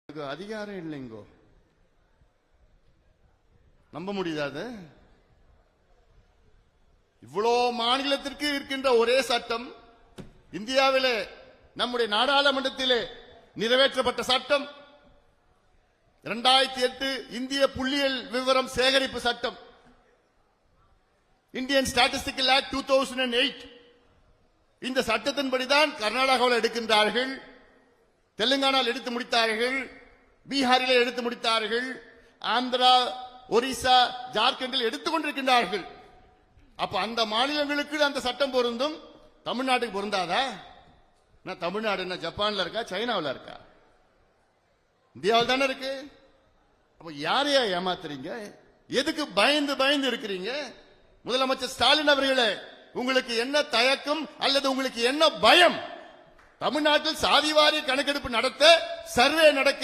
அதிகாரம் இல்லைங்கோ. நம்ப முடியாது. இவ்வளோ மாநிலத்திற்கு இருக்கின்ற ஒரே சட்டம் இந்தியாவிலே நம்முடைய நாடாளுமன்றத்திலே நிறைவேற்றப்பட்ட சட்டம் 2008 இந்திய புள்ளியியல் விவரம் சேகரிப்பு சட்டம், இந்தியன் ஸ்டாட்டிஸ்டிக்கல் ஆக்ட் 2008. இந்த சட்டத்தின்படிதான் கர்நாடகாவில் எடுக்கின்றார்கள், தெலுங்கானாவில் எடுத்து முடித்தார்கள், பீகாரில் எடுத்து முடித்தார்கள், ஆந்திரா, ஒரிசா, ஜார்க்கண்டில் எடுத்துக் கொண்டிருக்கின்றார்கள். அப்ப அந்த மாநிலங்களுக்கு அந்த சட்டம் பொருந்தும், தமிழ்நாட்டுக்கு பொருந்தாதா? தமிழ்நாடு என்ன ஜப்பான்ல இருக்கா, சைனாவில் இருக்கா? இந்தியாவில் தானே இருக்கு. அப்ப யாரையா ஏமாத்துறீங்க? எதுக்கு பயந்து பயந்து இருக்கிறீங்க? முதலமைச்சர் ஸ்டாலின் அவர்களே, உங்களுக்கு என்ன தயக்கம் அல்லது உங்களுக்கு என்ன பயம்? தமிழ்நாட்டில் சாதிவாரி கணக்கெடுப்பு நடத்த, சர்வே நடக்க